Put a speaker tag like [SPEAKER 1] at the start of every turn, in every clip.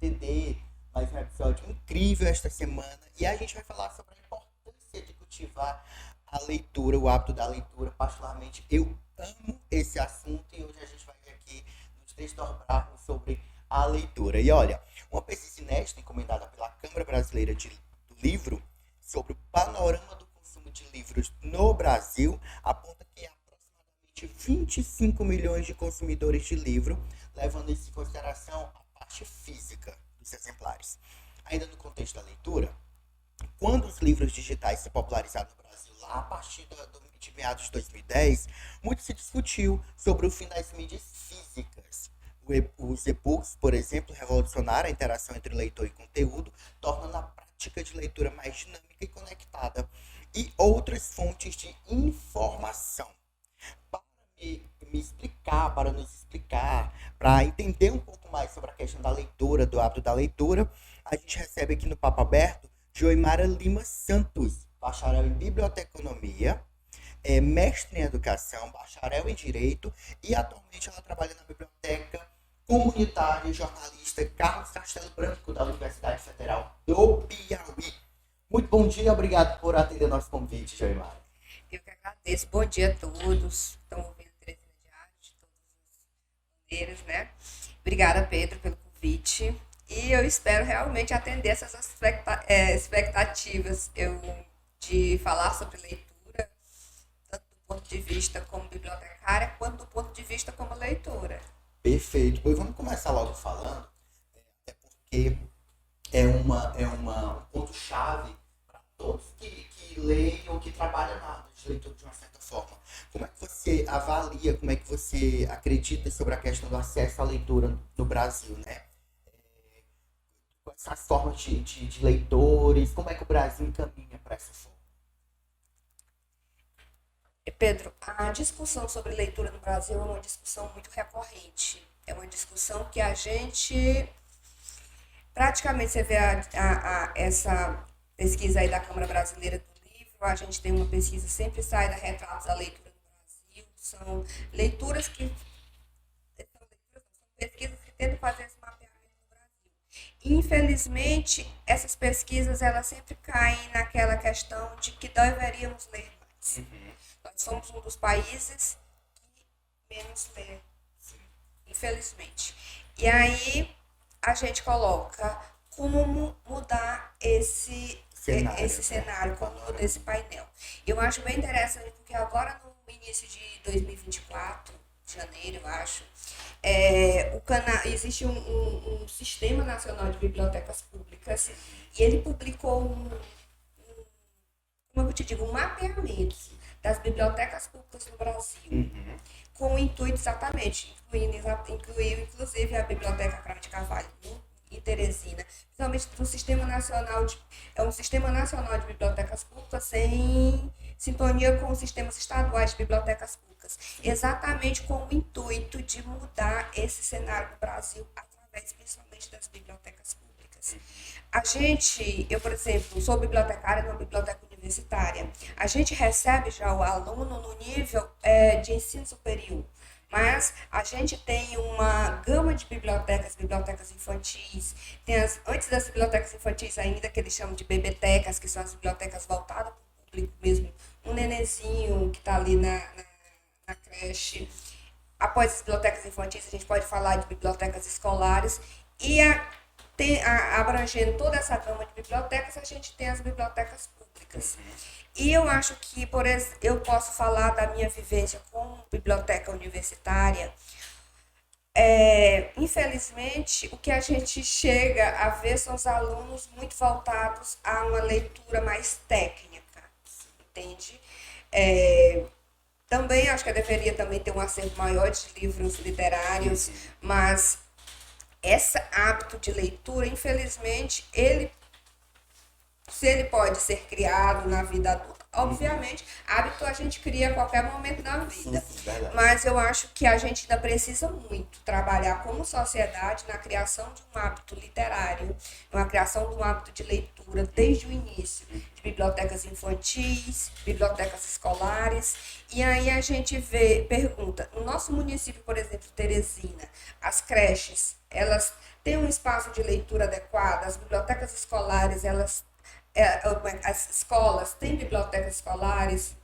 [SPEAKER 1] TD, mais um episódio incrível esta semana e a gente vai falar sobre a importância de cultivar a leitura, o hábito da leitura. Particularmente, eu amo esse assunto e hoje a gente vai aqui nos desdobrarmos sobre a leitura. E olha, uma pesquisa inédita encomendada pela Câmara Brasileira do Livro sobre o panorama do consumo de livros no Brasil aponta que aproximadamente 25 milhões de consumidores de livro, levando isso em consideração a parte física dos exemplares. Ainda no contexto da leitura, quando os livros digitais se popularizaram no Brasil, lá a partir de meados de 2010, muito se discutiu sobre o fim das mídias físicas. Os e-books, por exemplo, revolucionaram a interação entre leitor e conteúdo, tornando a prática de leitura mais dinâmica e conectada. E outras fontes de informação. Para me explicar, para nos explicar, para entender um pouco mais sobre a questão da leitura, do hábito da leitura, a gente recebe aqui no Papo Aberto Joimara Lima Santos, bacharel em Biblioteconomia, mestre em Educação, bacharel em Direito e atualmente ela trabalha na Biblioteca Comunitária e Jornalista Carlos Castelo Branco, da Universidade Federal do Piauí. Muito bom dia, obrigado por atender nosso convite, Joimara.
[SPEAKER 2] Eu que agradeço. Bom dia a todos. Estão ouvindo Teresina Diário, de todas as maneiras, né? Obrigada, Pedro, pelo convite. E eu espero realmente atender essas expectativas de falar sobre leitura, tanto do ponto de vista como bibliotecária, quanto do ponto de vista como leitora.
[SPEAKER 1] Perfeito. Pois vamos começar logo falando, até porque um ponto-chave para todos que leem ou que trabalham na área de leitura de uma certa forma. Como é que você avalia, como é que você acredita sobre a questão do acesso à leitura no Brasil, né? Quais são as formas de leitores, como é que o Brasil encaminha para essa forma?
[SPEAKER 2] Pedro, a discussão sobre leitura no Brasil é uma discussão muito recorrente. É uma discussão que a gente praticamente você vê essa pesquisa aí da Câmara Brasileira do Livro, a gente tem uma pesquisa, sempre sai da Retratos da Leitura no Brasil, são leituras que são pesquisas que tentam fazer esse mapeamento no Brasil. Infelizmente, essas pesquisas elas sempre caem naquela questão de que deveríamos ler mais. Nós somos um dos países que menos lê, infelizmente. E aí a gente coloca como mudar esse cenário, como mudar esse painel. Eu acho bem interessante, porque agora no início de 2024, janeiro, eu acho, existe um Sistema Nacional de Bibliotecas Públicas e ele publicou como eu te digo, um mapeamento das bibliotecas públicas no Brasil, com o intuito exatamente, incluiu inclusive a Biblioteca Cravo de Carvalho em Teresina, principalmente do é um Sistema Nacional de Bibliotecas Públicas em sintonia com os sistemas estaduais de bibliotecas públicas, exatamente com o intuito de mudar esse cenário no Brasil através principalmente das bibliotecas públicas. Eu, por exemplo, sou bibliotecária numa biblioteca universitária. A gente recebe já o aluno no nível de ensino superior, mas a gente tem uma gama de bibliotecas infantis, antes das bibliotecas infantis ainda, que eles chamam de bebetecas, que são as bibliotecas voltadas para o público mesmo, um nenezinho que está ali na creche. Após as bibliotecas infantis, a gente pode falar de bibliotecas escolares e abrangendo toda essa gama de bibliotecas, a gente tem as bibliotecas públicas. E eu acho que, por exemplo, eu posso falar da minha vivência como biblioteca universitária. Infelizmente, o que a gente chega a ver são os alunos muito voltados a uma leitura mais técnica, entende? Também acho que eu deveria também ter um acervo maior de livros literários, mas esse hábito de leitura, infelizmente, se ele pode ser criado na vida adulta, obviamente, hábito a gente cria a qualquer momento da vida. Mas eu acho que a gente ainda precisa muito trabalhar como sociedade na criação de um hábito literário, na criação de um hábito de leitura desde o início, de bibliotecas infantis, bibliotecas escolares. E aí a gente pergunta, no nosso município, por exemplo, Teresina, as creches, elas tem um espaço de leitura adequado, as bibliotecas escolares, as escolas têm bibliotecas escolares,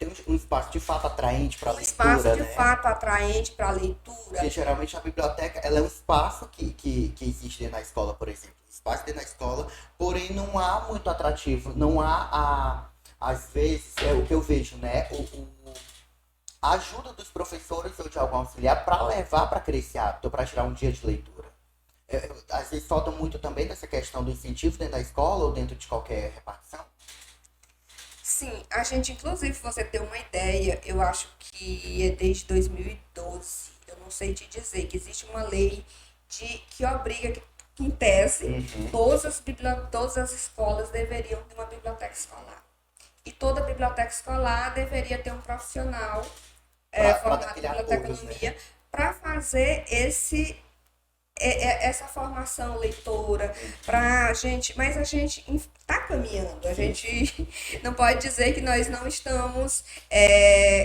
[SPEAKER 1] Tem um espaço de fato atraente para a
[SPEAKER 2] um espaço
[SPEAKER 1] leitura,
[SPEAKER 2] de
[SPEAKER 1] né?
[SPEAKER 2] fato atraente para a leitura.
[SPEAKER 1] Porque geralmente a biblioteca ela é um espaço que existe dentro da escola, por exemplo. Um espaço dentro da escola, porém não há muito atrativo. Não há, às vezes, é o que eu vejo, né? A ajuda dos professores ou de algum auxiliar para levar para criar esse hábito, para tirar um dia de leitura. Às vezes falta muito também dessa questão do incentivo dentro da escola ou dentro de qualquer repartição.
[SPEAKER 2] Sim, a gente, inclusive, você ter uma ideia, eu acho que é desde 2012, eu não sei te dizer, que existe uma lei que obriga que, em tese, todas as escolas deveriam ter uma biblioteca escolar. E toda biblioteca escolar deveria ter um profissional formado em biblioteconomia para fazer essa formação leitora para a gente, mas a gente está caminhando, a gente não pode dizer que nós não estamos,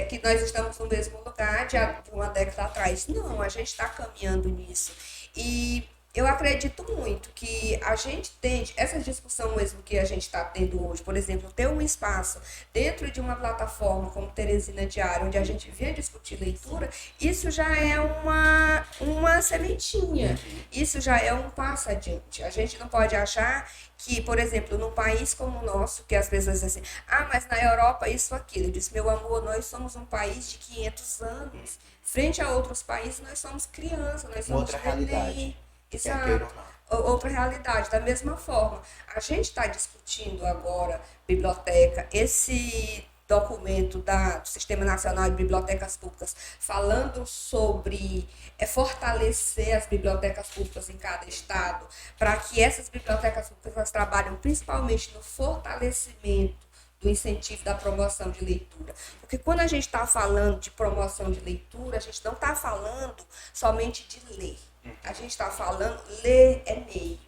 [SPEAKER 2] que nós estamos no mesmo lugar de uma década atrás. Não, a gente está caminhando nisso. E eu acredito muito que a gente tende, essa discussão mesmo que a gente está tendo hoje, por exemplo, ter um espaço dentro de uma plataforma como Teresina Diário, onde a gente venha discutir leitura, isso já é uma sementinha, isso já é um passo adiante. A gente não pode achar que, por exemplo, num país como o nosso, que as pessoas dizem assim, mas na Europa isso, aquilo. Eu disse, meu amor, nós somos um país de 500 anos. Frente a outros países, nós somos crianças, nós somos
[SPEAKER 1] outra realidade.
[SPEAKER 2] Exato. Outra realidade. Da mesma forma, a gente está discutindo agora, biblioteca, esse documento do Sistema Nacional de Bibliotecas Públicas, falando sobre fortalecer as bibliotecas públicas em cada estado, para que essas bibliotecas públicas trabalhem principalmente no fortalecimento do incentivo da promoção de leitura. Porque quando a gente está falando de promoção de leitura, a gente não está falando somente de ler. A gente está falando, ler é meio,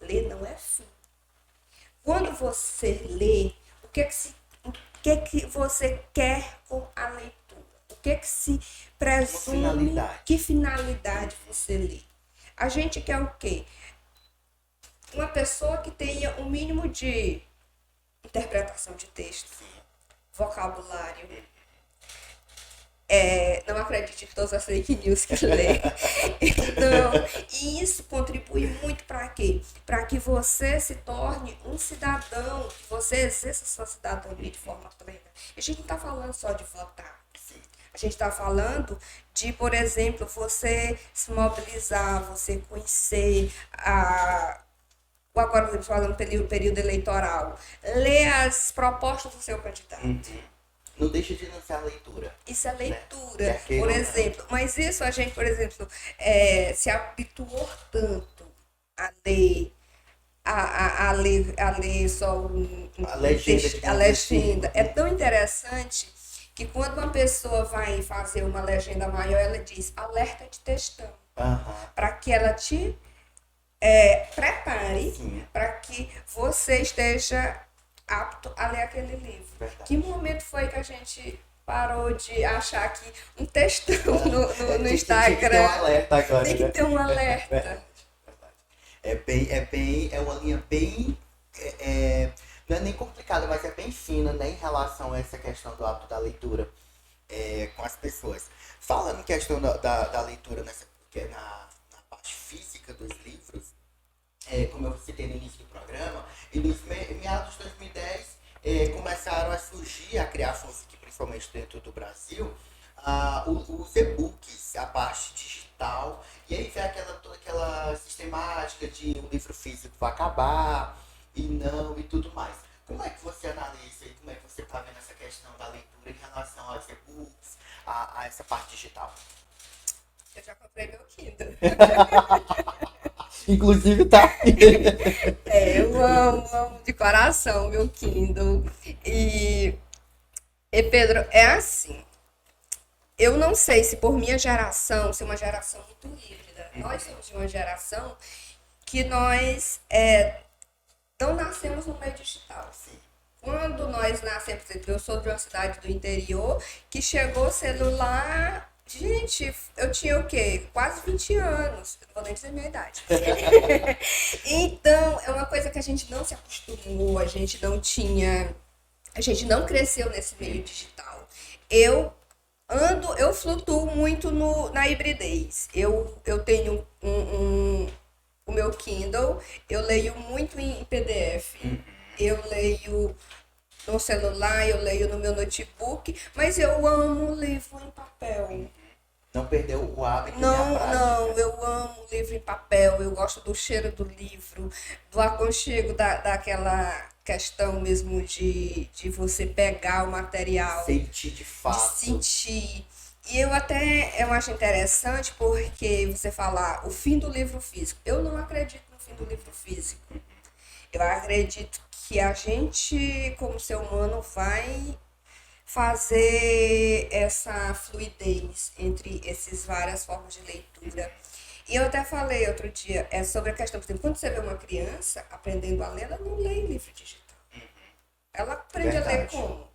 [SPEAKER 2] ler não é fim. Quando você lê, o que você quer com a leitura? O que se presume, que finalidade você lê? A gente quer o quê? Uma pessoa que tenha um mínimo de interpretação de texto, vocabulário. Não acredite em todas as fake news que lê. Então, e isso contribui muito para quê? Para que você se torne um cidadão, que você exerça sua cidadania de forma plena. A gente não está falando só de votar. A gente está falando de, por exemplo, você se mobilizar, você conhecer agora estamos falando do período eleitoral, ler as propostas do seu candidato.
[SPEAKER 1] Não deixa de lançar a leitura.
[SPEAKER 2] Isso é leitura, né? Por exemplo. Mas isso a gente, por exemplo, se habituou tanto a ler, a ler só a legenda. É tão interessante que quando uma pessoa vai fazer uma legenda maior, ela diz alerta de textão. Para que ela te prepare para que você esteja apto a ler aquele livro.
[SPEAKER 1] Verdade.
[SPEAKER 2] Que momento foi que a gente parou de achar que um textão no Instagram... Tem que ter um
[SPEAKER 1] alerta agora,
[SPEAKER 2] tem que ter um alerta.
[SPEAKER 1] Verdade. É uma linha bem... não é nem complicada, mas é bem fina, né, em relação a essa questão do hábito da leitura com as pessoas. Falando em questão da leitura na parte física dos livros, como eu citei no início do programa, e nos meados de 2010 começaram a surgir, a criar força aqui, principalmente dentro do Brasil, os e-books, a parte digital, e aí vem toda aquela sistemática de o livro físico vai acabar, e tudo mais. Como é que você analisa e como é que você está vendo essa questão da leitura em relação aos e-books, a essa parte digital?
[SPEAKER 2] Eu já comprei meu Kindle.
[SPEAKER 1] Inclusive tá.
[SPEAKER 2] Eu amo de coração meu Kindle. E Pedro, é assim. Eu não sei se por minha geração, se é uma geração muito híbrida. Nós somos de uma geração que nós não nascemos no meio digital. Assim. Quando nós nascemos, eu sou de uma cidade do interior, que chegou celular Gente, eu tinha o quê? Quase 20 anos. Eu não vou nem dizer a minha idade. Então, é uma coisa que a gente não se acostumou, a gente não tinha. A gente não cresceu nesse meio digital. Eu eu flutuo muito na hibridez. Eu tenho o meu Kindle, eu leio muito em PDF, eu leio no celular, eu leio no meu notebook, mas eu amo livro em papel.
[SPEAKER 1] Não perdeu o hábito nem a
[SPEAKER 2] Não, não,
[SPEAKER 1] prática.
[SPEAKER 2] eu amo livro em papel, eu gosto do cheiro do livro, do aconchego daquela questão mesmo de você pegar o material,
[SPEAKER 1] Sentir de
[SPEAKER 2] de
[SPEAKER 1] fato.
[SPEAKER 2] sentir. E eu acho interessante porque você falar o fim do livro físico. Eu não acredito no fim do livro físico. Eu acredito que a gente, como ser humano, vai fazer essa fluidez entre essas várias formas de leitura. E eu até falei outro dia sobre a questão, por exemplo, quando você vê uma criança aprendendo a ler, ela não lê em livro digital. Ela aprende a ler
[SPEAKER 1] Verdade.
[SPEAKER 2] como?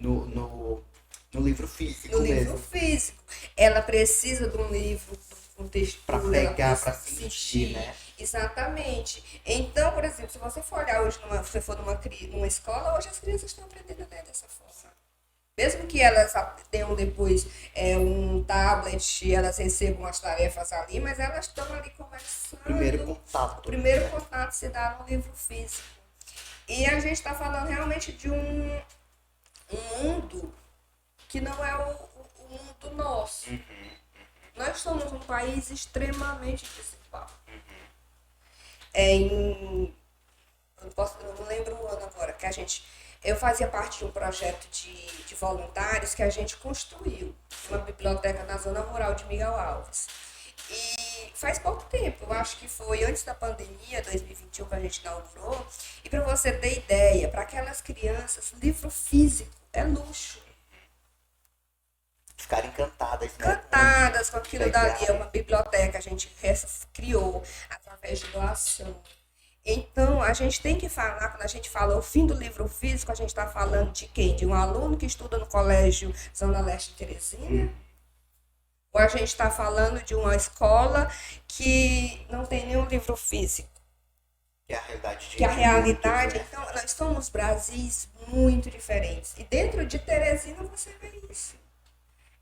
[SPEAKER 1] No, no, no livro
[SPEAKER 2] No
[SPEAKER 1] físico
[SPEAKER 2] livro
[SPEAKER 1] mesmo.
[SPEAKER 2] físico. Ela precisa de um livro com
[SPEAKER 1] Pra
[SPEAKER 2] textura, ela
[SPEAKER 1] pegar,
[SPEAKER 2] precisa
[SPEAKER 1] pra sentir,
[SPEAKER 2] sentir.
[SPEAKER 1] né?
[SPEAKER 2] Exatamente. Então, por exemplo, se você for olhar hoje, se você for numa escola, hoje as crianças estão aprendendo a ler dessa forma. Mesmo que elas tenham depois um tablet, elas recebam as tarefas ali, mas elas estão ali
[SPEAKER 1] Primeiro
[SPEAKER 2] começando. O
[SPEAKER 1] contato,
[SPEAKER 2] primeiro
[SPEAKER 1] né?
[SPEAKER 2] contato se dá no livro físico. E a gente está falando realmente de um mundo que não é o mundo nosso. Nós somos um país extremamente desigual. Eu não lembro o ano agora, que eu fazia parte de um projeto de voluntários que a gente construiu uma biblioteca na zona rural de Miguel Alves. E faz pouco tempo, eu acho que foi antes da pandemia, 2021, que a gente inaugurou. E para você ter ideia, para aquelas crianças, livro físico é luxo.
[SPEAKER 1] Ficar encantadas, né?
[SPEAKER 2] Encantadas com aquilo dali, é
[SPEAKER 1] Pegar.
[SPEAKER 2] uma biblioteca que a gente criou através de doação. Então, a gente tem que falar, quando a gente fala o fim do livro físico, a gente está falando de quem? De um aluno que estuda no colégio Zona Leste de Teresina? Ou a gente está falando de uma escola que não tem nenhum livro físico?
[SPEAKER 1] Que é a realidade
[SPEAKER 2] Que a
[SPEAKER 1] de muitos,
[SPEAKER 2] realidade,
[SPEAKER 1] né?
[SPEAKER 2] então, nós somos Brasis muito diferentes. E dentro de Teresina você vê isso.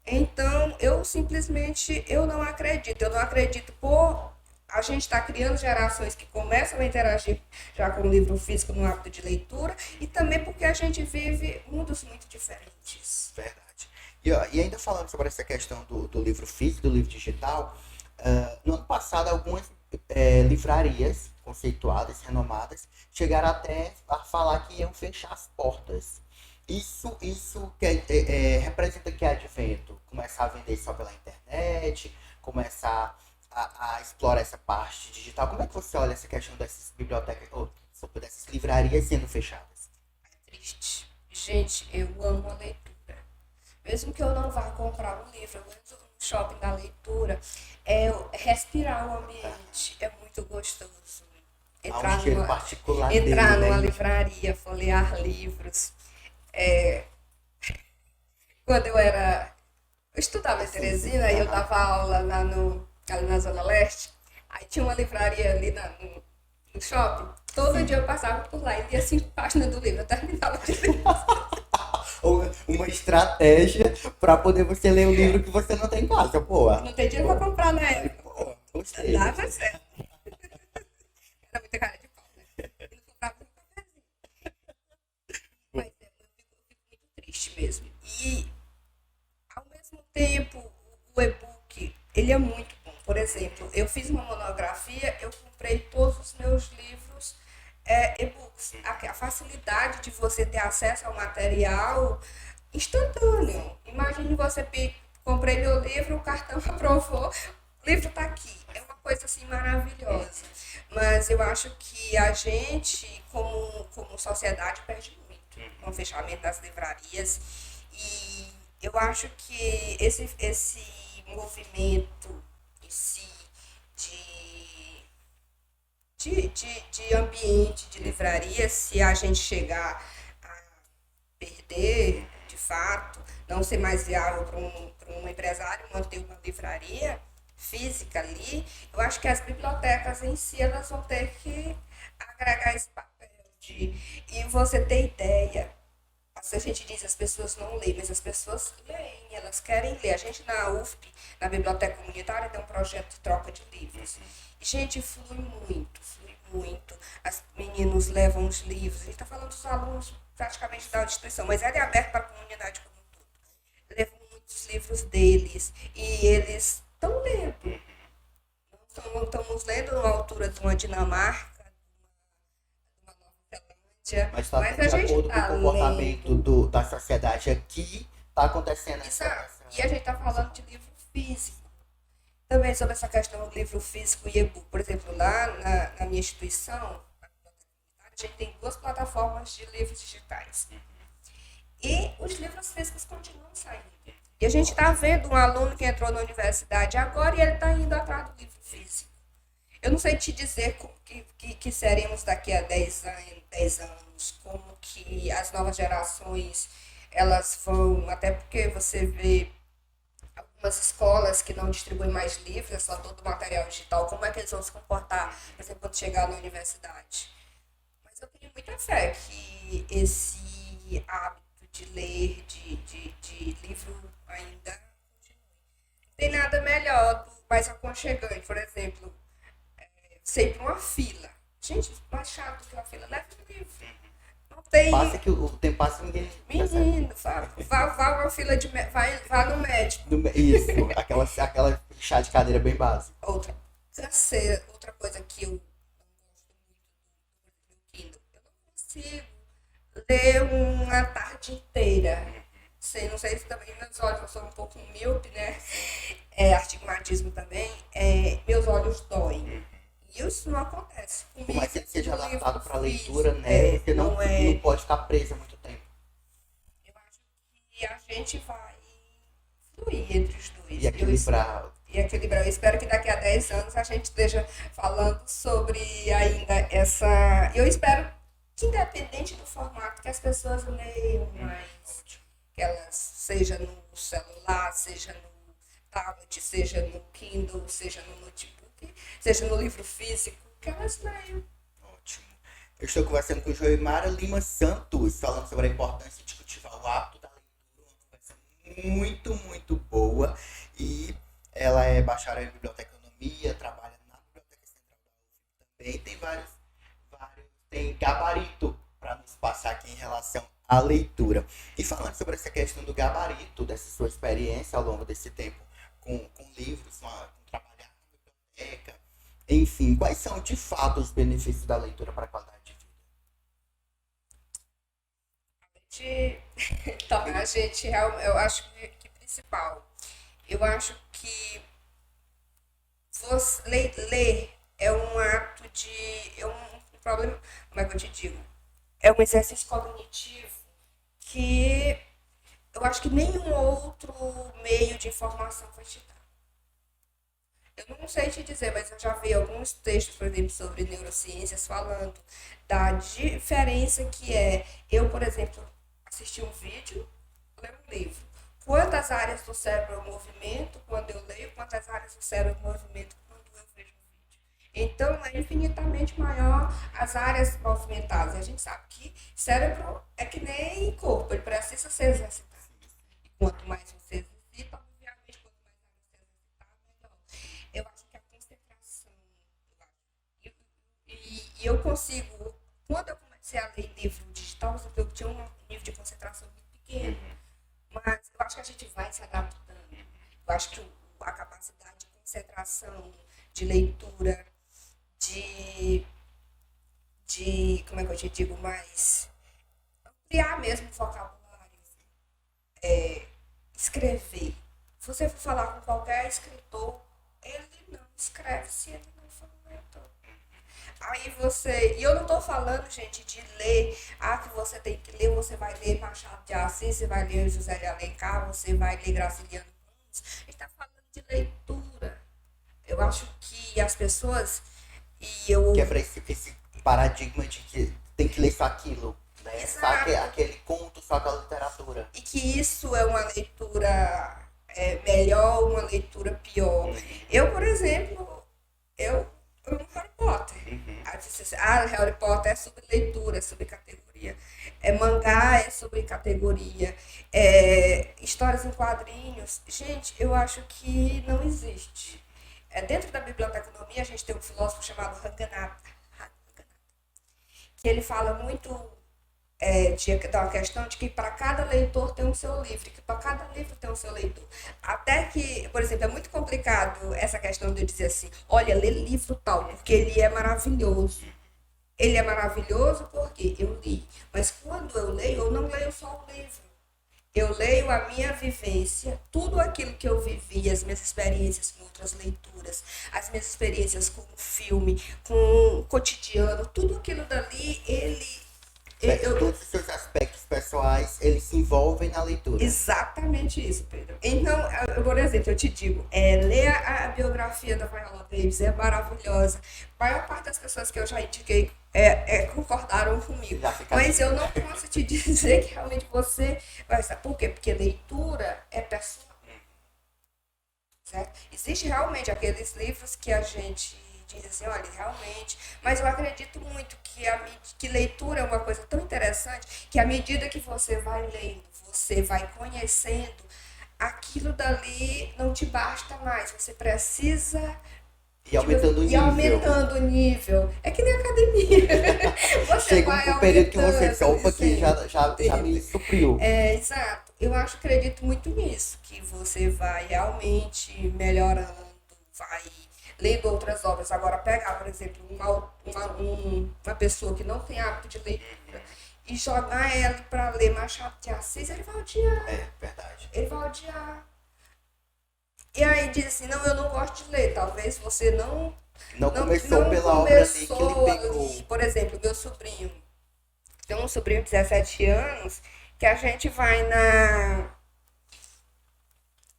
[SPEAKER 2] Então, eu não acredito. Eu não acredito por a gente estar criando gerações que começam a interagir já com o livro físico no hábito de leitura e também porque a gente vive mundos muito diferentes.
[SPEAKER 1] Verdade. E, ó, e ainda falando sobre essa questão do livro físico, do livro digital, no ano passado algumas livrarias conceituadas, renomadas, chegaram até a falar que iam fechar as portas. Isso representa que advento? Começar a vender só pela internet, começar a explorar essa parte digital. Como é que você olha essa questão dessas bibliotecas, ou dessas livrarias sendo fechadas?
[SPEAKER 2] Triste. Gente, eu amo a leitura. Mesmo que eu não vá comprar um livro, eu entro no shopping da leitura, respirar o ambiente é muito gostoso.
[SPEAKER 1] Há um
[SPEAKER 2] Entrar
[SPEAKER 1] cheiro
[SPEAKER 2] numa,
[SPEAKER 1] particular dele,
[SPEAKER 2] entrar numa
[SPEAKER 1] né?
[SPEAKER 2] livraria, folhear livros. Quando eu estudava em
[SPEAKER 1] Assim,
[SPEAKER 2] Teresina e eu
[SPEAKER 1] aham.
[SPEAKER 2] dava aula ali na Zona Leste, aí tinha uma livraria ali no shopping. Todo dia
[SPEAKER 1] Sim.
[SPEAKER 2] eu passava por lá e lia 5 páginas do livro, eu terminava de ler.
[SPEAKER 1] Ou uma estratégia para poder você ler o livro que você não tem em casa. Pô,
[SPEAKER 2] Não tem dinheiro pra
[SPEAKER 1] pô,
[SPEAKER 2] comprar na
[SPEAKER 1] aí,
[SPEAKER 2] época.
[SPEAKER 1] pô, gostei,
[SPEAKER 2] Dava
[SPEAKER 1] gostei.
[SPEAKER 2] certo. Era muita cara de pau, né? E não comprava um cafezinho. Mas eu fico muito triste mesmo. E, ao mesmo tempo, o e-book, ele é muito bom. Por exemplo, eu fiz uma monografia, eu comprei todos os meus livros e-books. A facilidade de você ter acesso ao material instantâneo. Imagine você, comprei meu livro, o cartão aprovou, o livro está aqui. É uma coisa assim maravilhosa. Mas eu acho que a gente, como sociedade, perde muito com o fechamento das livrarias. E eu acho que esse movimento em si de, de ambiente de livraria, se a gente chegar a perder de fato não ser mais viável para um empresário manter uma livraria física ali, eu acho que as bibliotecas em si elas vão ter que agregar esse papel e você ter ideia. A gente diz que as pessoas não leem, mas as pessoas leem, elas querem ler. A gente na UFP, na Biblioteca Comunitária, tem um projeto de troca de livros. E, gente, flui muito, flui muito. Os meninos levam os livros, a gente está falando dos alunos praticamente da instituição, mas ele é aberto para a comunidade como um todo. Levam muitos livros deles e eles estão lendo. Não estamos lendo numa altura de uma Dinamarca,
[SPEAKER 1] Mas está
[SPEAKER 2] mas
[SPEAKER 1] de
[SPEAKER 2] a gente
[SPEAKER 1] acordo com
[SPEAKER 2] está
[SPEAKER 1] o comportamento da sociedade aqui, está acontecendo
[SPEAKER 2] e a gente está falando de livro físico. Também sobre essa questão do livro físico e e-book. Por exemplo, lá na minha instituição, a gente tem 2 plataformas de livros digitais. E os livros físicos continuam saindo. E a gente está vendo um aluno que entrou na universidade agora e ele está indo atrás do livro físico. Eu não sei te dizer como que seremos daqui a 10 anos, como que as novas gerações elas vão, até porque você vê algumas escolas que não distribuem mais livros, é só todo material digital, como é que eles vão se comportar, por exemplo, quando chegar na universidade. Mas eu tenho muita fé que esse hábito de ler, de livro ainda continue. Não tem nada melhor, mais aconchegante, por exemplo, você ir para uma fila. Gente, mais chato que uma fila, leva um livro. Não tem.
[SPEAKER 1] Passa que o tempo passa e ninguém.
[SPEAKER 2] Menino, vá uma fila de. Vá no médico.
[SPEAKER 1] Isso, aquela chá de cadeira bem básica.
[SPEAKER 2] Outra coisa que eu não gosto muito do Kindle, eu não consigo ler uma tarde inteira. Não sei se também meus olhos, eu sou um pouco míope, né? Astigmatismo também. Meus olhos doem. E isso não acontece.
[SPEAKER 1] Por mais que ele seja adaptado para a leitura, né? Você não pode ficar preso há muito tempo.
[SPEAKER 2] Eu acho que a gente vai fluir entre os dois.
[SPEAKER 1] E equilibrar.
[SPEAKER 2] Eu espero que daqui a 10 anos a gente esteja falando sobre ainda essa. Eu espero que, independente do formato, que as pessoas leiam mais. Que elas, seja no celular, seja no tablet, seja no Kindle, seja no notebook, seja no livro físico, que elas leiam.
[SPEAKER 1] Ótimo. Eu estou conversando com Joimara Lima Santos, falando sobre a importância de cultivar o hábito da leitura, uma conversa muito, muito boa. E ela é bacharel em biblioteconomia, trabalha na Biblioteca Central da UFP também. Tem vários tem gabarito para nos passar aqui em relação à leitura. E falando sobre essa questão do gabarito, dessa sua experiência ao longo desse tempo com livros, com trabalhar na biblioteca, enfim, quais são de fato os benefícios da leitura para a qualidade de vida?
[SPEAKER 2] A gente eu acho que principal, eu acho que você ler é um ato de, um problema, como é que eu te digo? É um exercício cognitivo que eu acho que nenhum outro meio de informação vai te dar. Eu não sei te dizer, mas eu já vi alguns textos, por exemplo, sobre neurociências falando da diferença que é eu, por exemplo, assistir um vídeo, ler um livro. Quantas áreas do cérebro eu movimento quando eu leio, quantas áreas do cérebro eu movimento quando eu vejo um vídeo. Então, é infinitamente maior as áreas movimentadas. A gente sabe que cérebro é que nem corpo, ele precisa ser exercitado. E quanto mais você exercita, obviamente, quanto mais áreas você exercitar, melhor. Eu acho que a concentração, e eu consigo, quando eu comecei a ler livro digital, eu tinha um nível de concentração muito pequeno. Mas eu acho que a gente vai se adaptando. Eu acho que a capacidade de concentração, de leitura, de como é que eu te digo, mais ampliar mesmo o vocabulário, escrever. Se você for falar com qualquer escritor, ele não escreve se ele não for um leitor. Aí você, e eu não estou falando, gente, de ler, que você tem que ler, você vai ler Machado de Assis, você vai ler José de Alencar, você vai ler Graciliano Ramos. A gente está falando de leitura. Eu acho que as pessoas,
[SPEAKER 1] Quebra esse paradigma de que tem que ler só aquilo. né? Só
[SPEAKER 2] Exato.
[SPEAKER 1] aquele conto, só aquela literatura.
[SPEAKER 2] E que isso é uma leitura melhor, uma leitura pior. Eu, por exemplo, eu amo Harry Potter. Aí você diz, Harry Potter é sobre leitura, é sobre categoria. Mangá é sobre categoria. Histórias em quadrinhos. Gente, eu acho que não existe. Dentro da biblioteconomia, a gente tem um filósofo chamado Ranganatha, que ele fala muito da questão de que para cada leitor tem um seu livro, que para cada livro tem um seu leitor. Até que, por exemplo, é muito complicado essa questão de eu dizer assim, olha, lê livro tal, porque ele é maravilhoso. Ele é maravilhoso porque eu li. Mas quando eu leio, eu não leio só o livro. Eu leio a minha vivência, tudo aquilo que eu vivi, as minhas experiências com outras leituras, as minhas experiências com o filme, com o cotidiano, tudo aquilo dali,
[SPEAKER 1] Todos os seus aspectos pessoais, eles se envolvem na leitura.
[SPEAKER 2] Exatamente isso, Pedro. Então, por exemplo, eu te digo, ler a biografia da Viola Davis é maravilhosa. A maior parte das pessoas que eu já indiquei concordaram comigo. Mas eu não posso te dizer que realmente você vai saber. Por quê? Porque leitura é pessoal. Certo? Existe realmente aqueles livros que a gente diz assim, olha, realmente, mas eu acredito muito que leitura é uma coisa tão interessante que à medida que você vai lendo, você vai conhecendo, aquilo dali não te basta mais, você precisa
[SPEAKER 1] e aumentando o nível.
[SPEAKER 2] E aumentando o nível. É que nem academia. Você
[SPEAKER 1] chega
[SPEAKER 2] vai
[SPEAKER 1] um período que você
[SPEAKER 2] aumentando,
[SPEAKER 1] opa, que já me supriu.
[SPEAKER 2] Exato. Eu acredito muito nisso, que você vai realmente melhorando, vai lendo outras obras. Agora, pegar, por exemplo, uma pessoa que não tem hábito de leitura e jogar ela para ler Machado de Assis, ele vai odiar.
[SPEAKER 1] É, verdade.
[SPEAKER 2] Ele vai odiar. E aí diz assim, não, eu não gosto de ler. Talvez você não
[SPEAKER 1] começou pela obra ali que ele pegou.
[SPEAKER 2] Ali. Por exemplo, meu sobrinho, tem um sobrinho de 17 anos, que a gente vai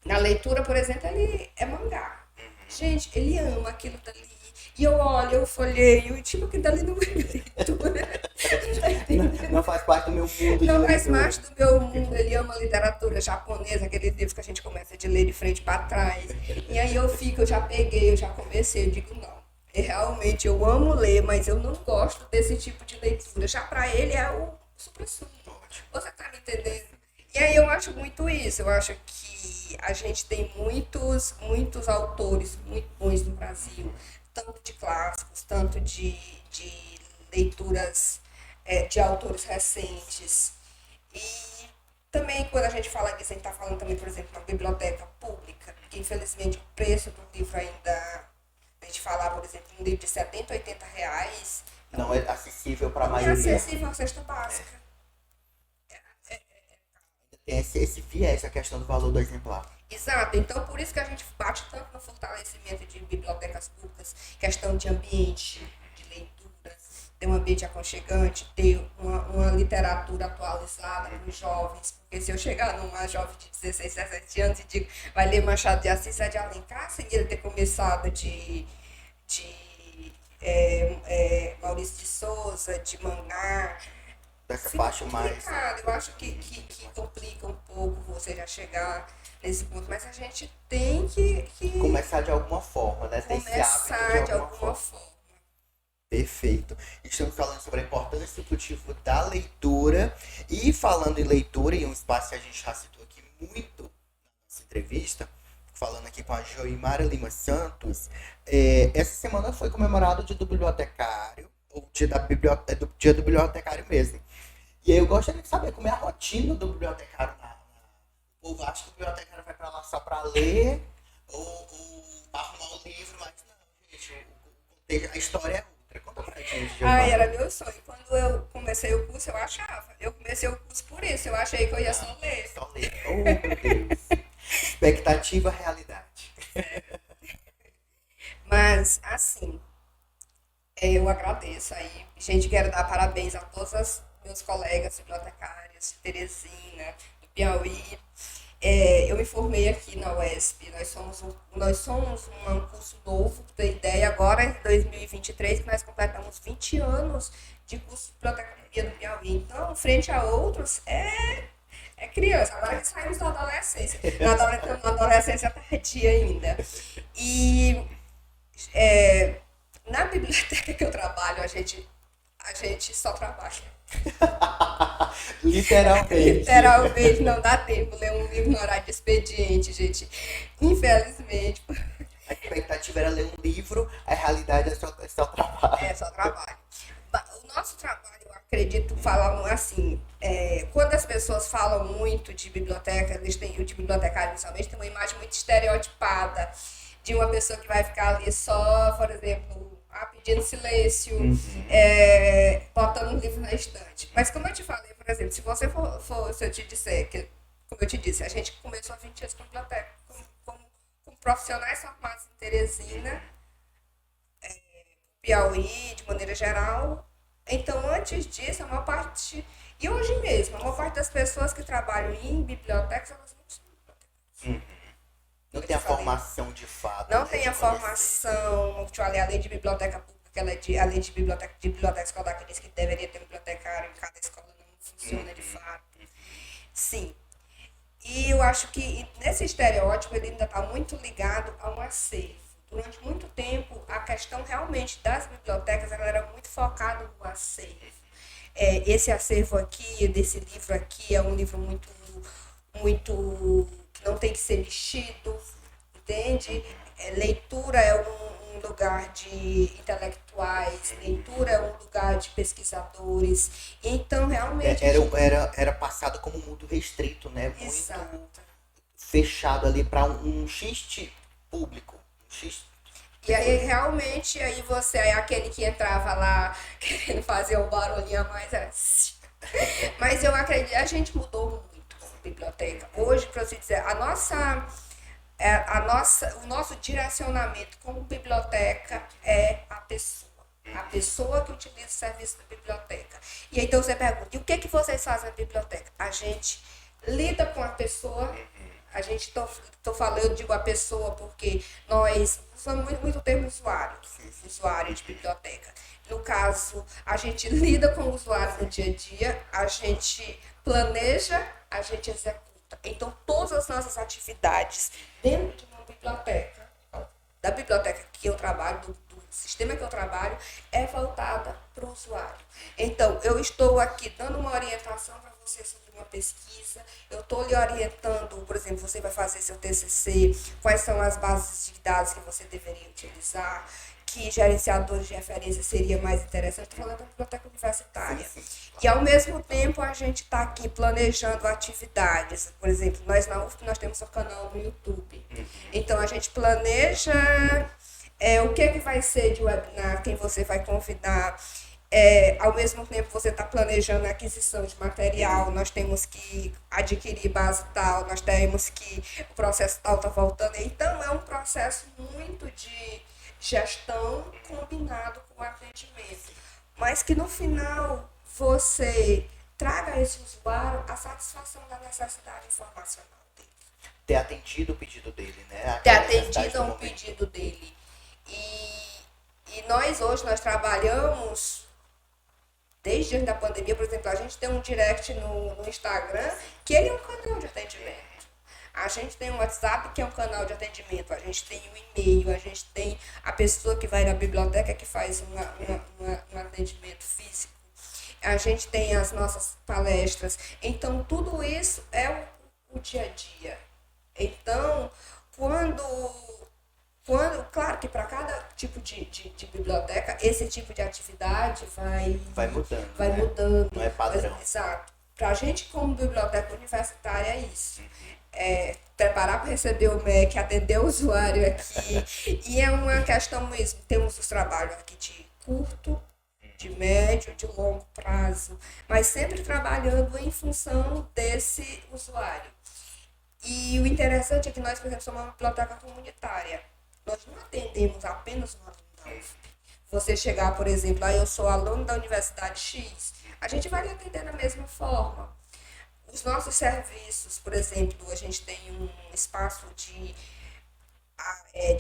[SPEAKER 2] na leitura, por exemplo, ele é mangá. Gente, ele ama aquilo dali. E eu olho, eu folheio, e tipo, aquilo dali não é leitura.
[SPEAKER 1] Não faz parte do meu mundo.
[SPEAKER 2] Não faz parte do meu mundo. Ele ama literatura japonesa, aqueles livros que a gente começa de ler de frente para trás. E aí eu já peguei, eu já comecei, eu digo, não. Realmente, eu amo ler, mas eu não gosto desse tipo de leitura. Já para ele é o supra-sumo. Você tá me entendendo? E aí eu acho muito isso. Eu acho que a gente tem muitos autores muito bons no Brasil, tanto de clássicos, tanto de leituras de autores recentes. E também, quando a gente fala disso, a gente está falando também, por exemplo, na biblioteca pública, que infelizmente o preço do livro ainda, a gente falar, por exemplo, um livro de 70, 80 reais.
[SPEAKER 1] Não é acessível para a
[SPEAKER 2] Não é
[SPEAKER 1] maioria.
[SPEAKER 2] acessível à cesta básica.
[SPEAKER 1] Tem esse viés, a questão do valor do exemplar.
[SPEAKER 2] Exato, então por isso que a gente bate tanto no fortalecimento de bibliotecas públicas, questão de ambiente, de leitura, ter um ambiente aconchegante, ter uma literatura atualizada para os jovens, porque se eu chegar numa jovem de 16, 17 anos e digo, vai ler Machado de Assis, de Alencar, sem ele ter começado de Maurício de Souza, de Mangá,
[SPEAKER 1] Dessa parte mais.
[SPEAKER 2] Eu acho que complica um pouco você já chegar nesse ponto, mas a gente tem que
[SPEAKER 1] começar de alguma forma, né? Ter esse hábito
[SPEAKER 2] de alguma forma.
[SPEAKER 1] Perfeito. Estamos falando sobre a importância do cultivo da leitura. E falando em leitura, em um espaço que a gente já citou aqui muito na nossa entrevista, falando aqui com a Joimara Lima Santos, essa semana foi comemorado o Dia do Bibliotecário, o Dia do Bibliotecário mesmo. E aí eu gostaria de saber como é a rotina do bibliotecário. O povo acha que o bibliotecário vai pra lá só pra ler ou arrumar um livro, mas não, gente. A história é outra. Conta pra gente, Giovana.
[SPEAKER 2] Era meu sonho. Quando eu comecei o curso, eu achava. Eu comecei o curso por isso. Eu achei que eu ia só ler.
[SPEAKER 1] Só ler. Oh, meu Deus. Expectativa, realidade.
[SPEAKER 2] Mas, assim, eu agradeço aí. Gente, quero dar parabéns a todos os meus colegas bibliotecários de Teresina, do Piauí. Eu me formei aqui na UESP, nós somos um curso novo, para ter ideia, agora em 2023, que nós completamos 20 anos de curso de biblioteconomia do Piauí. Então, frente a outros, é criança, agora que saímos da adolescência, na adolescência tardia ainda. E na biblioteca que eu trabalho, a gente só trabalha.
[SPEAKER 1] Literalmente.
[SPEAKER 2] Literalmente, não dá tempo ler um livro no horário de expediente, gente. Infelizmente.
[SPEAKER 1] A expectativa era ler um livro, a realidade é só trabalho.
[SPEAKER 2] É só trabalho. O nosso trabalho, eu acredito, falam assim, quando as pessoas falam muito de biblioteca, eles têm, de bibliotecário inicialmente, tem uma imagem muito estereotipada de uma pessoa que vai ficar ali só, por exemplo, pedindo silêncio, botando um livro na estante. Mas como eu te falei, por exemplo, se eu te disser, como eu te disse, a gente começou há 20 anos com biblioteca, com profissionais formados em Teresina, Piauí, de maneira geral. Então, antes disso, a maior parte, e hoje mesmo, a maior parte das pessoas que trabalham em bibliotecas, elas não são bibliotecas.
[SPEAKER 1] Não tem a formação de fato.
[SPEAKER 2] Não tem a formação, a lei de biblioteca pública, a lei de biblioteca escolar que diz que deveria ter um bibliotecário em cada escola, não funciona de fato. Sim. E eu acho que nesse estereótipo ele ainda está muito ligado a um acervo. Durante muito tempo, a questão realmente das bibliotecas ela era muito focada no acervo. Esse acervo aqui, desse livro aqui, é um livro muito que não tem que ser mexido, entende? Leitura é um lugar de intelectuais, leitura é um lugar de pesquisadores. Então, realmente...
[SPEAKER 1] Era passado como um mundo restrito, né? Muito
[SPEAKER 2] Exato.
[SPEAKER 1] Fechado ali para um X público.
[SPEAKER 2] E aí, realmente, você é aquele que entrava lá querendo fazer um barulhinho a mais. Mas eu acredito, a gente mudou muito como biblioteca. Hoje, para você dizer, o nosso direcionamento como biblioteca é a pessoa. A pessoa que utiliza o serviço da biblioteca. E aí, então você pergunta, e o que vocês fazem na biblioteca? A gente lida com a pessoa. A gente, eu digo a pessoa porque nós usamos muito o termo usuário de biblioteca. No caso, a gente lida com o usuário no dia a dia, a gente planeja, a gente executa. Então, todas as nossas atividades dentro de uma biblioteca, da biblioteca que eu trabalho, do sistema que eu trabalho, é voltada para o usuário. Então, eu estou aqui dando uma orientação para você sobre uma pesquisa, eu estou lhe orientando, por exemplo, você vai fazer seu TCC, quais são as bases de dados que você deveria utilizar, que gerenciadores de referência seria mais interessante, estou falando da biblioteca universitária. E, ao mesmo tempo, a gente está aqui planejando atividades. Por exemplo, nós na UFP nós temos um canal no YouTube. Então, a gente planeja o que vai ser de webinar, quem você vai convidar. Ao mesmo tempo, você está planejando a aquisição de material, nós temos que adquirir base tal, nós temos que o processo tal está voltando. Então, é um processo muito de gestão combinado com atendimento. Mas que, no final, você traga a esse usuário a satisfação da necessidade informacional dele.
[SPEAKER 1] Ter atendido o pedido dele, né?
[SPEAKER 2] Ter atendido a um pedido dele. E nós trabalhamos... Desde antes da pandemia, por exemplo, a gente tem um direct no Instagram, que ele é um canal de atendimento. A gente tem um WhatsApp, que é um canal de atendimento. A gente tem um e-mail, a gente tem a pessoa que vai na biblioteca, que faz um atendimento físico. A gente tem as nossas palestras. Então, tudo isso é o dia a dia. Então, claro que para cada tipo de biblioteca, esse tipo de atividade vai mudando. Vai mudando.
[SPEAKER 1] Não é padrão.
[SPEAKER 2] Exato. Para a gente, como biblioteca universitária, é isso. Preparar para receber o MEC, atender o usuário aqui. E é uma questão mesmo. Temos os trabalhos aqui de curto, de médio, de longo prazo, mas sempre trabalhando em função desse usuário. E o interessante é que nós, por exemplo, somos uma biblioteca comunitária. Nós não atendemos apenas um aluno da UFP. Você chegar, por exemplo, eu sou aluno da Universidade X, a gente vai lhe atender da mesma forma. Os nossos serviços, por exemplo, a gente tem um espaço de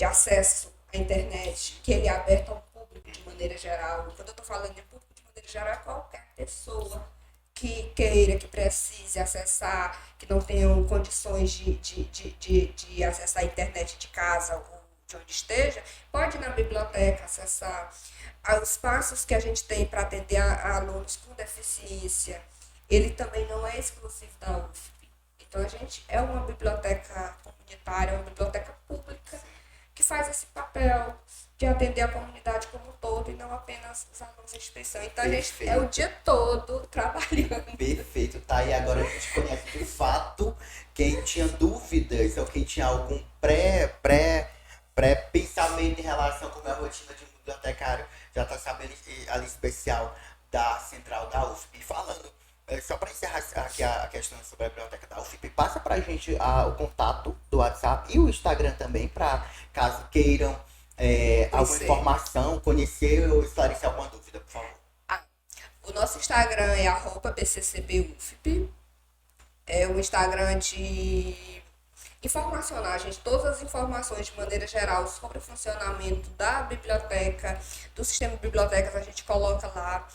[SPEAKER 2] acesso à internet, que ele é aberto ao público de maneira geral. Quando eu estou falando de público de maneira geral, é qualquer pessoa que queira, que precise acessar, que não tenham condições de acessar a internet de casa ou de onde esteja, pode ir na biblioteca acessar os espaços que a gente tem para atender a alunos com deficiência. Ele também não é exclusivo da UFP. Então, a gente é uma biblioteca comunitária, uma biblioteca pública que faz esse papel de atender a comunidade como um todo e não apenas os alunos da instituição. Então, a gente é o dia todo trabalhando.
[SPEAKER 1] Perfeito, tá? E agora a gente conhece de fato quem tinha dúvidas ou quem tinha algum pré-pensamento em relação com a minha rotina de bibliotecário, já está sabendo ali especial da Central da UFP. E falando, só para encerrar aqui a questão sobre a biblioteca da UFP, passa para a gente o contato do WhatsApp e o Instagram também, para caso queiram alguma informação, conhecer ou esclarecer alguma dúvida, por favor.
[SPEAKER 2] O nosso Instagram é @bccbufp. É um Instagram de informacionar, gente, todas as informações de maneira geral sobre o funcionamento da biblioteca, do sistema de bibliotecas, a gente coloca lá.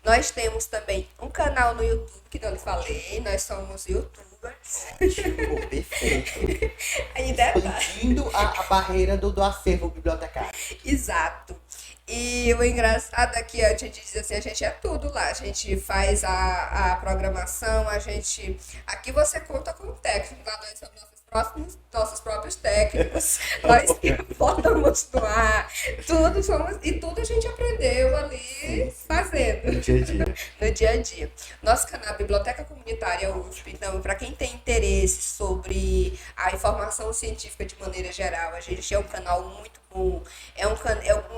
[SPEAKER 2] Nós temos também um canal no YouTube, que não lhe falei, nós somos youtubers.
[SPEAKER 1] Ótimo, perfeito.
[SPEAKER 2] Aí, detalhe.
[SPEAKER 1] Expandindo a barreira do acervo bibliotecário.
[SPEAKER 2] Exato. E o engraçado é que a gente diz assim, a gente é tudo lá, a gente faz a programação, aqui você conta com o técnico, lá nós somos nossos próprios técnicos, nós que botamos no ar, tudo a gente aprendeu ali fazendo.
[SPEAKER 1] No dia a dia.
[SPEAKER 2] No dia a dia. Nosso canal Biblioteca Comunitária UFP, então, para quem tem interesse sobre a informação científica de maneira geral, a gente é um canal muito bom,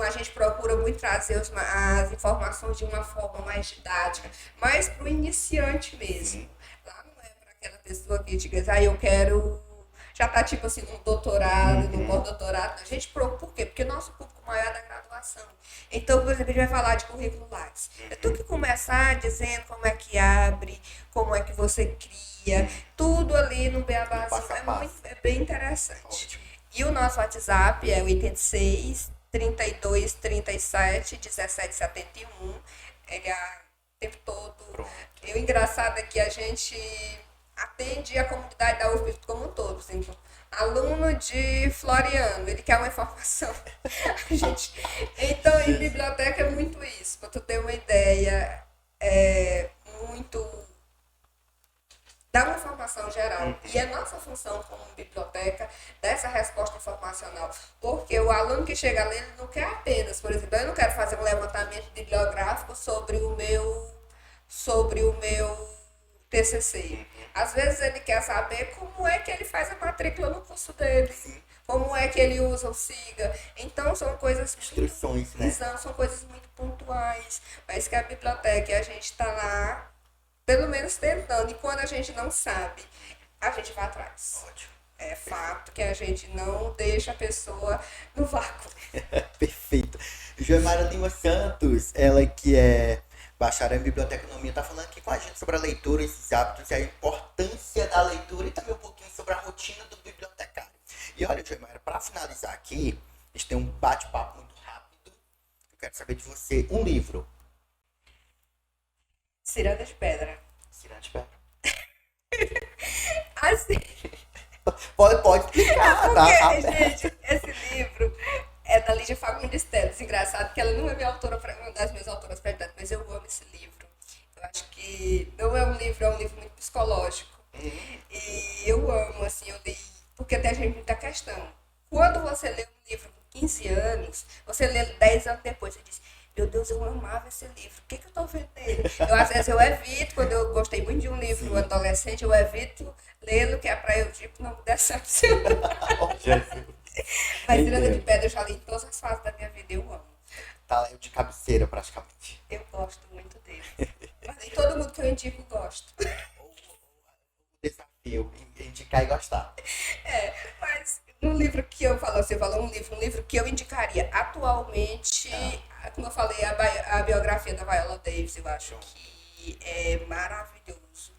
[SPEAKER 2] a gente procura muito trazer as informações de uma forma mais didática, mais para o iniciante mesmo. Lá não é para aquela pessoa que diga, eu quero já está tipo assim, num doutorado, num pós-doutorado. A gente por quê? Porque o nosso público maior é da graduação. Então, por exemplo, a gente vai falar de currículo Lattes. É tu que começar dizendo como é que abre, como é que você cria, tudo ali no beabazinho. É bem interessante.
[SPEAKER 1] Ótimo.
[SPEAKER 2] E o nosso WhatsApp é o 86 32 37 17 71. Ele é o tempo todo. Pronto. E o engraçado é que a gente atende a comunidade da UFP como um todo. Assim, aluno de Floriano, ele quer uma informação. Então, em biblioteca é muito isso. Para tu ter uma ideia, dá uma informação geral. E é nossa função como biblioteca dessa resposta informacional. Porque o aluno que chega ali, ele não quer apenas, por exemplo, eu não quero fazer um levantamento bibliográfico sobre o meu TCC. Às vezes ele quer saber como é que ele faz a matrícula no curso dele, como é que ele usa o SIGA. Então são coisas
[SPEAKER 1] instruções, né?
[SPEAKER 2] São coisas muito pontuais, mas que a biblioteca, a gente está lá, pelo menos tentando, e quando a gente não sabe, a gente vai atrás.
[SPEAKER 1] Ótimo.
[SPEAKER 2] É fato que a gente não deixa a pessoa no vácuo.
[SPEAKER 1] Perfeito. Joemara Lima Santos, ela que é bacharel em biblioteconomia, está falando aqui com a gente sobre a leitura, esses hábitos e a importância da leitura e também um pouquinho sobre a rotina do bibliotecário. E olha, Joemara, para finalizar aqui, a gente tem um bate-papo muito rápido. Eu quero saber de você um livro.
[SPEAKER 2] Ciranda de Pedra.
[SPEAKER 1] Ciranda de Pedra.
[SPEAKER 2] Assim.
[SPEAKER 1] Pode explicar, tá?
[SPEAKER 2] Gente, esse livro é da Lígia Fagundes Teles. Engraçado que ela não é uma das minhas autoras prediletas, mas eu amo esse livro. Eu acho que não é um livro, é um livro muito psicológico. E eu amo, assim, eu li, porque até a gente muita questão. Quando você lê um livro com 15 anos, você lê 10 anos depois, você diz, meu Deus, eu amava esse livro, o que eu tô vendo nele? Às vezes eu evito, quando eu gostei muito de um livro adolescente, eu evito lê-lo, que é pra eu, tipo, não me decepcionar. Mas Ciranda de Pedra eu já li em todas as fases da minha vida, eu amo.
[SPEAKER 1] Tá de cabeceira, praticamente.
[SPEAKER 2] Eu gosto muito dele. Mas nem todo mundo que eu indico gosta.
[SPEAKER 1] Desafio, indicar e gostar.
[SPEAKER 2] Mas no livro que eu falo, você falou um livro que eu indicaria atualmente, como eu falei, a biografia da Viola Davis, eu acho que é maravilhoso.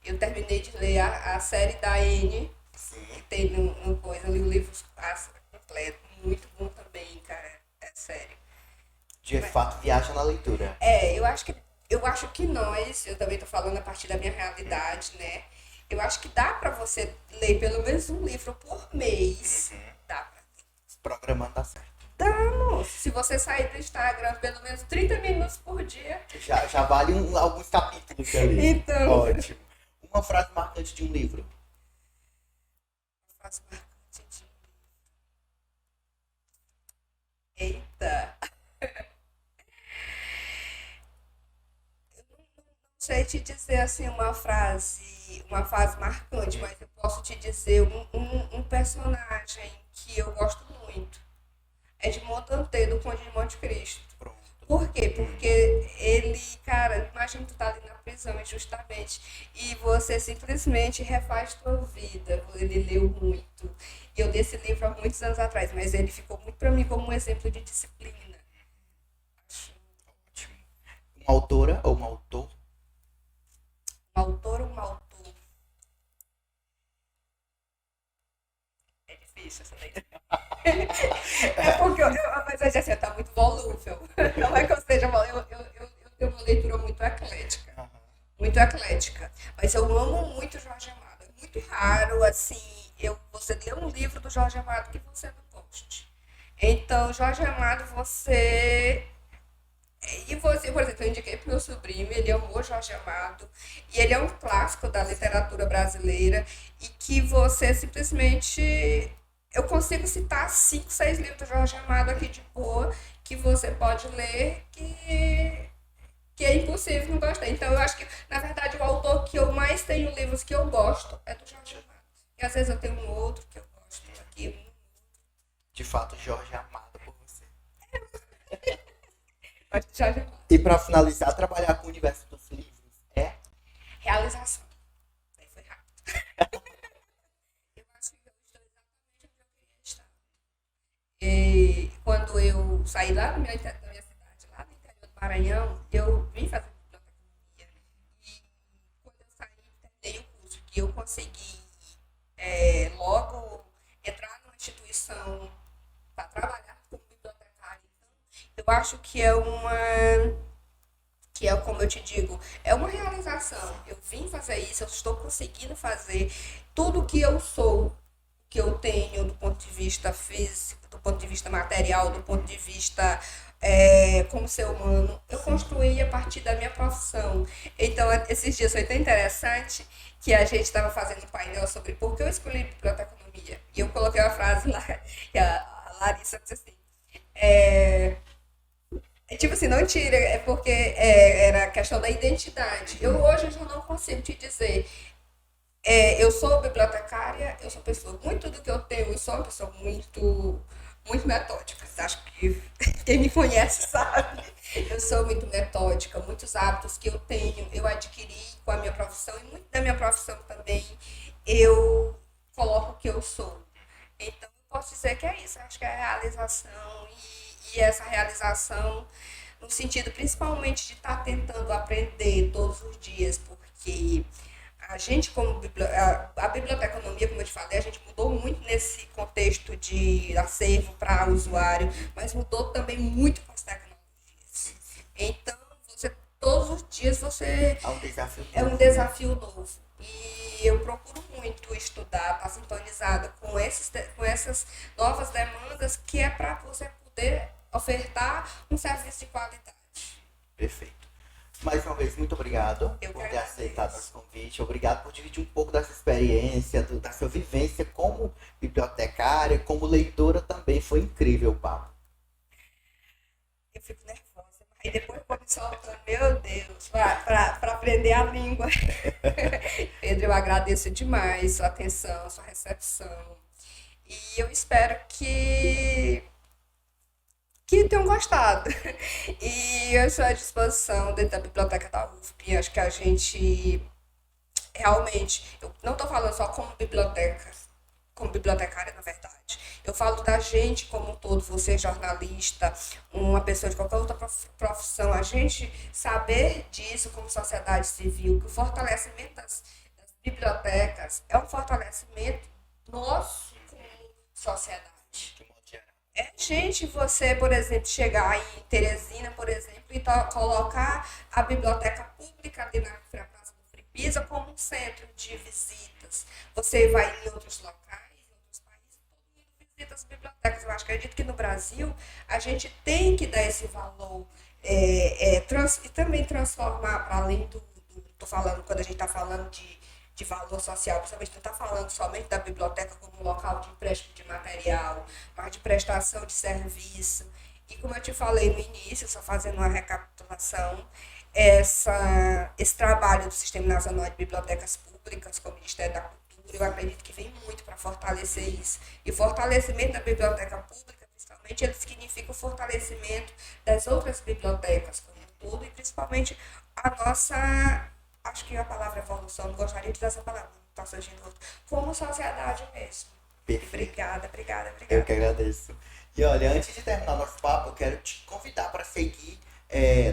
[SPEAKER 2] Eu terminei de ler a série da N, que
[SPEAKER 1] Sim.
[SPEAKER 2] tem no coisa, eu li o livro completo, muito bom também, cara, é sério.
[SPEAKER 1] De fato, viaja na leitura.
[SPEAKER 2] Eu acho que nós, eu também tô falando a partir da minha realidade, né? Eu acho que dá pra você ler pelo menos um livro por mês. Dá pra.
[SPEAKER 1] Programando dá certo.
[SPEAKER 2] Dá, moço. Se você sair do Instagram pelo menos 30 minutos por dia.
[SPEAKER 1] Já vale alguns capítulos ali.
[SPEAKER 2] Então,
[SPEAKER 1] Ótimo. Uma frase marcante de um livro.
[SPEAKER 2] faço marcante de. Eita. Não sei te dizer assim uma frase marcante, mas eu posso te dizer um personagem que eu gosto muito. É de Montante, do Conde de Monte Cristo.
[SPEAKER 1] Pronto.
[SPEAKER 2] Por quê? Porque ele, cara, imagina que tu tá ali na prisão, injustamente, e você simplesmente refaz tua vida. Ele leu muito. Eu li esse livro há muitos anos atrás, mas ele ficou muito pra mim como um exemplo de disciplina. Acho
[SPEAKER 1] Ótimo. Uma autora ou um autor?
[SPEAKER 2] um autor ou um autor. É difícil essa daí. É porque mas assim, tá muito volúvel. Não é que eu seja eu tenho uma leitura muito eclética. Muito eclética. Mas eu amo muito Jorge Amado. É muito raro, assim, você ler um livro do Jorge Amado que você não goste. Então, Jorge Amado, você. E você, por exemplo, eu indiquei pro meu sobrinho, ele amou Jorge Amado, e ele é um clássico da literatura brasileira, e que você simplesmente. Eu consigo citar 5, 6 livros do Jorge Amado aqui de boa, que você pode ler, que é impossível não gostar. Então, eu acho que, na verdade, o autor que eu mais tenho livros que eu gosto é do Jorge Amado. E às vezes eu tenho um outro que eu gosto aqui.
[SPEAKER 1] De fato, Jorge é amado por você.
[SPEAKER 2] Mas Jorge Amado.
[SPEAKER 1] E para finalizar, trabalhar com o universo dos livros é
[SPEAKER 2] Realização. Aí foi rápido. Eu acho que eu estou exatamente onde eu queria estar. E quando eu saí lá da minha cidade, lá no interior do Maranhão, eu vim fazer biblioteconomia. E quando eu saí, terminei o curso, que eu consegui logo entrar numa instituição para trabalhar como bibliotecária. Então, eu acho que é como eu te digo, é uma realização. Eu vim fazer isso, eu estou conseguindo fazer tudo o que eu sou, que eu tenho do ponto de vista físico, do ponto de vista material, do ponto de vista como ser humano, eu construí a partir da minha profissão. Então, esses dias foi tão interessante que a gente estava fazendo um painel sobre por que eu escolhi biblioteconomia. E eu coloquei uma frase lá, que a Larissa disse assim, tipo assim, não tira, é porque era a questão da identidade. Eu hoje já não consigo te dizer. Eu sou bibliotecária, eu sou pessoa, muito do que eu tenho, eu sou uma pessoa muito, muito metódica. Acho que quem me conhece sabe. Eu sou muito metódica, muitos hábitos que eu tenho, eu adquiri com a minha profissão, e muito da minha profissão também eu coloco o que eu sou. Então, eu posso dizer que é isso, acho que é a realização e essa realização no sentido principalmente de estar tentando aprender todos os dias, porque a gente, como a biblioteconomia, como eu te falei, a gente mudou muito nesse contexto de acervo para o usuário, mas mudou também muito com as tecnologias. Então, todos os dias você
[SPEAKER 1] um desafio.
[SPEAKER 2] é um desafio novo. E eu procuro muito estudar, estar sintonizada com essas novas demandas, que é para você poder ofertar um serviço de qualidade.
[SPEAKER 1] Perfeito. Mais uma vez, muito obrigado
[SPEAKER 2] Eu
[SPEAKER 1] por
[SPEAKER 2] que
[SPEAKER 1] ter
[SPEAKER 2] agradeço.
[SPEAKER 1] aceitado nosso convite. Obrigado por dividir um pouco dessa experiência, da sua vivência como bibliotecária, como leitora também. Foi incrível o papo.
[SPEAKER 2] Eu fico nervosa. Aí depois eu vou me soltando, meu Deus, para aprender a língua. Pedro, eu agradeço demais sua atenção, sua recepção. E eu espero que tenham gostado. E eu estou à disposição dentro da biblioteca da UFP. Acho que a gente realmente, eu não estou falando só como bibliotecária, na verdade. Eu falo da gente como um todo, você é jornalista, uma pessoa de qualquer outra profissão, a gente saber disso como sociedade civil, que o fortalecimento das bibliotecas é um fortalecimento nosso como sociedade.
[SPEAKER 1] De modo geral.
[SPEAKER 2] É, gente, você, por exemplo, chegar em Teresina, por exemplo, e colocar a biblioteca pública ali na Praça do Fripisa como um centro de visitas. Você vai em outros locais, em outros países, todo mundo visita as bibliotecas. Eu acredito que no Brasil a gente tem que dar esse valor e também transformar para além tô falando, quando a gente está falando de valor social, principalmente não está falando somente da biblioteca como um local de empréstimo de material, mas de prestação de serviço. E como eu te falei no início, só fazendo uma recapitulação, esse trabalho do Sistema Nacional de Bibliotecas Públicas, com o Ministério da Cultura, eu acredito que vem muito para fortalecer isso. E o fortalecimento da biblioteca pública, principalmente, ele significa o fortalecimento das outras bibliotecas como um todo, e principalmente a nossa, acho que a palavra evolução, não gostaria de usar essa palavra, não está surgindo outra, como sociedade mesmo.
[SPEAKER 1] Perfeito.
[SPEAKER 2] Obrigada, obrigada,
[SPEAKER 1] Eu
[SPEAKER 2] obrigada.
[SPEAKER 1] que agradeço. E olha, antes de terminar nosso papo, eu quero te convidar para seguir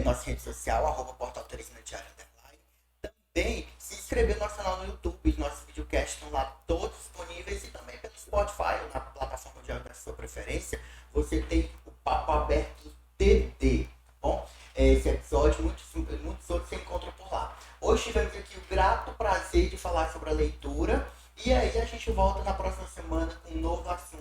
[SPEAKER 1] nossa rede social, @portal Teresina Diário Underline. Também se inscrever no nosso canal no YouTube, os nossos videocasts estão lá todos disponíveis, e também pelo Spotify, ou na plataforma de áudio da sua preferência, você tem o Papo Aberto TD, tá bom? Esse episódio, muitos outros você encontra por lá. Hoje tivemos aqui o grato prazer de falar sobre a leitura, e aí a gente volta na próxima semana com um novo assunto.